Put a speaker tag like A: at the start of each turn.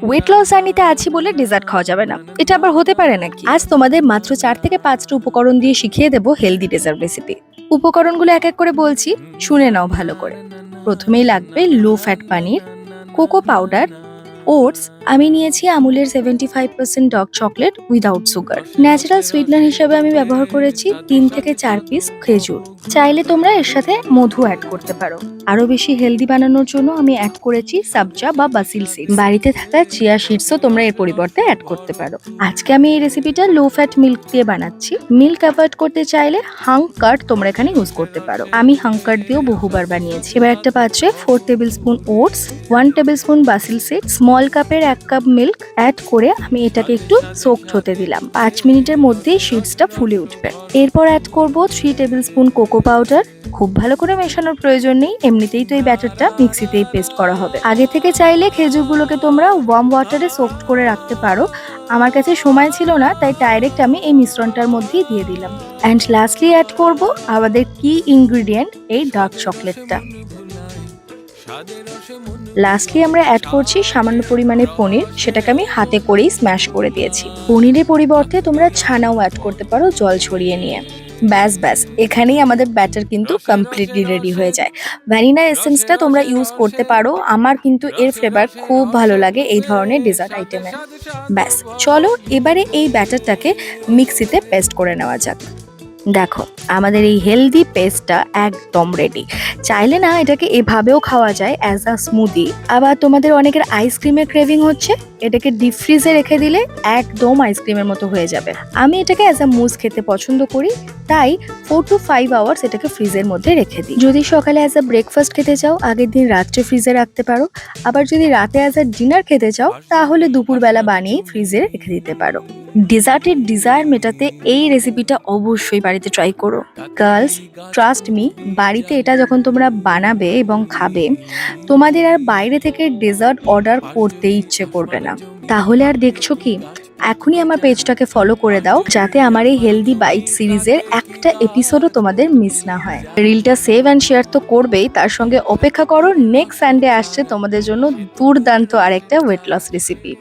A: Weight loss জার্নিতে আছি বলে ডেজার্ট খাওয়া যাবে না, এটা আবার হতে পারে নাকি? আজ তোমাদের মাত্র 4 থেকে 5টা উপকরণ দিয়ে শিখিয়ে দেবো হেলদি ডেজার্ট রেসিপি। উপকরণগুলো এক এক করে বলছি, শুনে নাও ভালো করে। প্রথমেই লাগবে লো ফ্যাট পানির, কোকো পাউডার, ওটস। আমি নিয়েছি আমুলের 75% dark chocolate without sugar. Natural sweetener হিসেবে আমি ব্যবহার করেছি 3 থেকে 4 পিস খেজুর। চাইলে তোমরা এর সাথে মধু অ্যাড করতে পারো। আরো বেশি হেলদি বানানোর জন্য আমি অ্যাড করেছি সাবজা বা বাসিল সিডস। বাড়িতে থাকা চিয়া সিডসও তোমরা এর পরিবর্তে অ্যাড করতে পারো। আজকে আমি এই রেসিপিটা লো ফ্যাট মিল্ক দিয়ে বানাচ্ছি। মিল্ক অ্যাভয়েড করতে চাইলে হাঙ্ক কার্ড তোমরা এখানে ইউজ করতে পারো। আমি হাঙ্ক কার্ড দিয়েও বহুবার বানিয়েছি। এবার একটা পাত্রে 4 table spoon oats, 1 table spoon basil seeds, small কাপের 1 কাপ মিল্ক অ্যাড করে আমি এটাকে একটু সোকড হতে দিলাম। 5 মিনিটের মধ্যেই সিডসটা ফুলে উঠবে। এরপর অ্যাড করব 3 টেবিল স্পুন কোকো পাউডার। খুব ভালো করে মেশানোর প্রয়োজন নেই, এমনিতেই তো এই ব্যাটারটা মিক্সিতেই পেস্ট করা হবে। আগে থেকে চাইলে খেজুরগুলোকে তোমরা ওয়ার্ম ওয়াটারে সোকড করে রাখতে পারো। আমার কাছে সময় ছিল না, তাই ডাইরেক্ট আমি এই মিশ্রণটার মধ্যেই দিয়ে দিলাম। অ্যান্ড লাস্টলি অ্যাড করব আমাদের কি ইনগ্রিডিয়েন্ট, এই ডার্ক চকলেটটা। লাস্টলি আমরা অ্যাড করছি সামান্য পরিমাণে পনির, সেটাকে আমি হাতে করেই স্ম্যাশ করে দিয়েছি। পনিরের পরিবর্তে তোমরা ছানাও অ্যাড করতে পারো জল ছড়িয়ে নিয়ে। ব্যাস এখানেই আমাদের ব্যাটার কিন্তু কমপ্লিটলি রেডি হয়ে যায়। ভ্যানিলা এসেন্সটা তোমরা ইউজ করতে পারো, আমার কিন্তু এর ফ্লেভার খুব ভালো লাগে এই ধরনের ডেজার্ট আইটেমে। ব্যাস, চলো এবারে এই ব্যাটারটাকে মিক্সিতে পেস্ট করে নেওয়া যাক। দেখো আমাদের এই হেলদি পেস্টটা একদম রেডি। চাইলে না এটাকে এভাবেও খাওয়া যায় অ্যাজ আ স্মুদি। আবার তোমাদের অনেকের আইসক্রিমের ক্রেভিং হচ্ছে, এটাকে ডিপ ফ্রিজে রেখে দিলে একদম আইসক্রিমের মতো হয়ে যাবে। আমি এটাকে অ্যাজ আ মুজ খেতে পছন্দ করি, তাই 4 to 5 আওয়ার্স এটাকে ফ্রিজের মধ্যে রেখে দিই। যদি সকালে অ্যাজ আ ব্রেকফাস্ট খেতে চাও, আগের দিন রাত্রে ফ্রিজে রাখতে পারো। আবার যদি রাতে অ্যাজ আ ডিনার খেতে চাও, তাহলে দুপুরবেলা বানিয়ে ফ্রিজে রেখে দিতে পারো। ডেজার্টের ডিজায়ার মেটাতে এই রেসিপিটা অবশ্যই বাড়িতে ট্রাই করো। গার্লস, ট্রাস্ট মি, বাড়িতে এটা যখন তোমরা বানাবে এবং খাবে, তোমাদের আর বাইরে থেকে ডেজার্ট অর্ডার করতে ইচ্ছে করবে না। তাহলে আর দেখছো কি, এখনই আমার পেজটাকে ফলো করে দাও, যাতে আমার এই হেলদি বাইট সিরিজের একটা এপিসোডও তোমাদের মিস না হয়। রিলটা সেভ অ্যান্ড শেয়ার তো করবেই, তার সঙ্গে অপেক্ষা করো নেক্সট সানডে আসছে তোমাদের জন্য দুর্দান্ত আরেকটা ওয়েট লস রেসিপি।